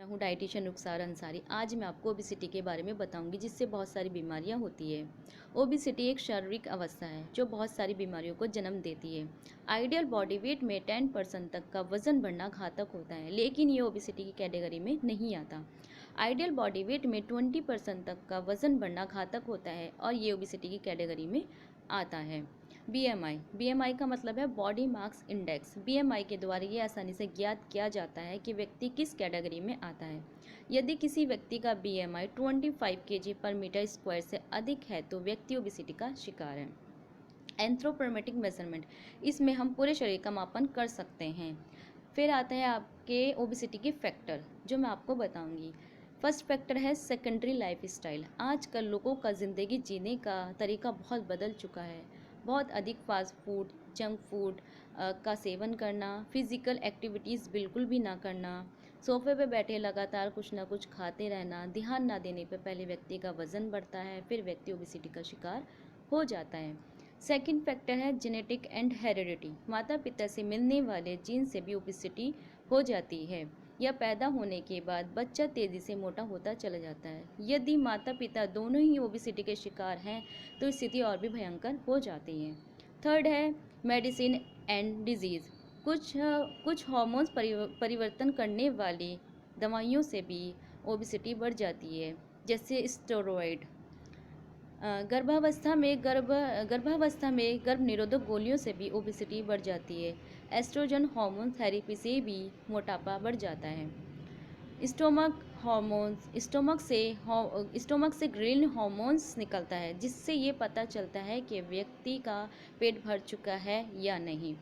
मैं हूँ डाइटिशियन रुखसार अंसारी। आज मैं आपको ओबिसिटी के बारे में बताऊंगी, जिससे बहुत सारी बीमारियां होती है। ओबिसिटी एक शारीरिक अवस्था है जो बहुत सारी बीमारियों को जन्म देती है। आइडियल बॉडी वेट में 10% तक का वजन बढ़ना घातक होता है, लेकिन ये ओबिसिटी की कैटेगरी में नहीं आता। आइडियल बॉडी वेट में 20% तक का वजन बढ़ना घातक होता है और ये ओबिसिटी की कैटेगरी में आता है। बीएमआई का मतलब है बॉडी मास इंडेक्स। बीएमआई के द्वारा ये आसानी से ज्ञात किया जाता है कि व्यक्ति किस कैटेगरी में आता है। यदि किसी व्यक्ति का बीएमआई 25 kg पर मीटर स्क्वायर से अधिक है तो व्यक्ति ओबिसिटी का शिकार है। एंथ्रोपोमेट्रिक मेजरमेंट, इसमें हम पूरे शरीर का मापन कर सकते हैं। फिर आता है आपके ओबिसिटी के फैक्टर, जो मैं आपको बताऊंगी। फर्स्ट फैक्टर है सेकेंडरी लाइफ स्टाइल। आजकल लोगों का ज़िंदगी जीने का तरीका बहुत बदल चुका है। बहुत अधिक फास्ट फूड, जंक फूड का सेवन करना, फिजिकल एक्टिविटीज़ बिल्कुल भी ना करना, सोफे पे बैठे लगातार कुछ ना कुछ खाते रहना, ध्यान ना देने पर पहले व्यक्ति का वज़न बढ़ता है, फिर व्यक्ति ओबिसिटी का शिकार हो जाता है। सेकंड फैक्टर है जेनेटिक एंड हेरिडिटी। माता पिता से मिलने वाले जीन से भी ओबिसिटी हो जाती है, या पैदा होने के बाद बच्चा तेज़ी से मोटा होता चला जाता है। यदि माता पिता दोनों ही ओबिसिटी के शिकार हैं तो स्थिति और भी भयंकर हो जाती है। थर्ड है मेडिसिन एंड डिजीज़। कुछ हार्मोन्स परिवर्तन करने वाली दवाइयों से भी ओबिसिटी बढ़ जाती है, जैसे स्टेरॉयड। गर्भावस्था में गर्भ निरोधक गोलियों से भी ओबिसिटी बढ़ जाती है। एस्ट्रोजन हार्मोन थेरेपी से भी मोटापा बढ़ जाता है। स्टोमक से ग्रिलिन हार्मोन्स निकलता है, जिससे ये पता चलता है कि व्यक्ति का पेट भर चुका है या नहीं।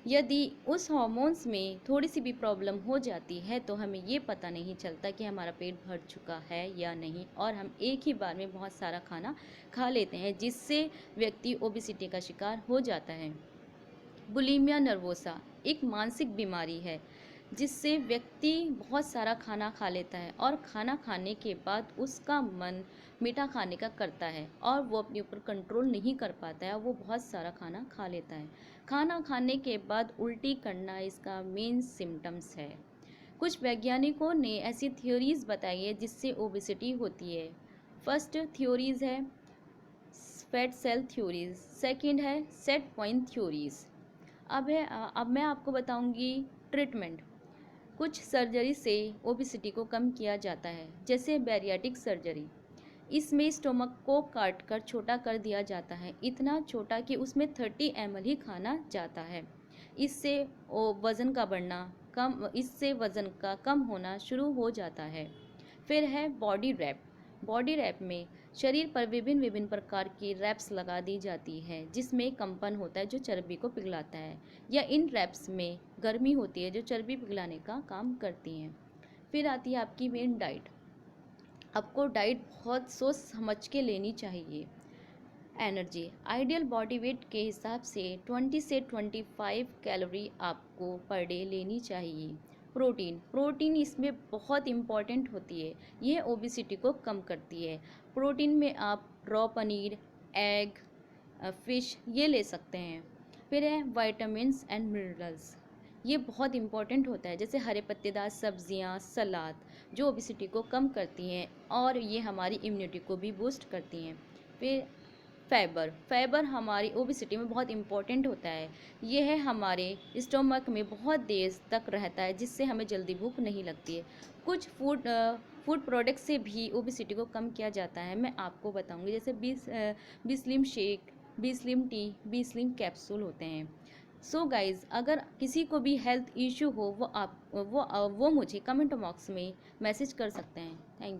यदि उस हार्मोन्स में थोड़ी सी भी प्रॉब्लम हो जाती है तो हमें ये पता नहीं चलता कि हमारा पेट भर चुका है या नहीं, और हम एक ही बार में बहुत सारा खाना खा लेते हैं, जिससे व्यक्ति ओबिसिटी का शिकार हो जाता है। बुलिमिया नर्वोसा एक मानसिक बीमारी है, जिससे व्यक्ति बहुत सारा खाना खा लेता है और खाना खाने के बाद उसका मन मीठा खाने का करता है और वो अपने ऊपर कंट्रोल नहीं कर पाता है, वो बहुत सारा खाना खा लेता है। खाना खाने के बाद उल्टी करना इसका मेन सिम्टम्स है। कुछ वैज्ञानिकों ने ऐसी थ्योरीज बताई है जिससे ओबिसिटी होती है। फर्स्ट थ्योरीज है फैट सेल थ्योरीज, सेकंड है सेट पॉइंट थ्योरीज। अब मैं आपको बताऊंगी ट्रीटमेंट। कुछ सर्जरी से ओबिसिटी को कम किया जाता है, जैसे बैरियाटिक सर्जरी। इसमें स्टोमक को काट कर छोटा कर दिया जाता है, इतना छोटा कि उसमें 30 ml ही खाना जाता है। इससे वज़न का कम होना शुरू हो जाता है। फिर है बॉडी रैप। बॉडी रैप में शरीर पर विभिन्न प्रकार की रैप्स लगा दी जाती है, जिसमें कंपन होता है जो चर्बी को पिघलाता है, या इन रैप्स में गर्मी होती है जो चर्बी पिघलाने का काम करती हैं। फिर आती है आपकी मेन डाइट। आपको डाइट बहुत सोच समझ के लेनी चाहिए। एनर्जी, आइडियल बॉडी वेट के हिसाब से 20 से 25 कैलोरी आपको पर डे लेनी चाहिए। प्रोटीन इसमें बहुत इम्पॉर्टेंट होती है, यह ओबिसिटी को कम करती है। प्रोटीन में आप रॉ पनीर, एग, फिश ये ले सकते हैं। फिर है विटामिन्स एंड मिनरल्स, ये बहुत इम्पॉर्टेंट होता है, जैसे हरे पत्तेदार सब्जियां, सलाद, जो ओबिसिटी को कम करती हैं और ये हमारी इम्यूनिटी को भी बूस्ट करती हैं। फिर फाइबर हमारी ओबिसिटी में बहुत इम्पॉर्टेंट होता है। यह है हमारे स्टोमक में बहुत देर तक रहता है, जिससे हमें जल्दी भूख नहीं लगती है। कुछ फूड प्रोडक्ट से भी ओबिसिटी को कम किया जाता है, मैं आपको बताऊंगी, जैसे be slim shake, be slim tea, be slim capsule होते हैं। सो गाइज़, अगर किसी को भी हेल्थ इशू हो वो मुझे कमेंट बॉक्स में मैसेज कर सकते हैं। Thank you.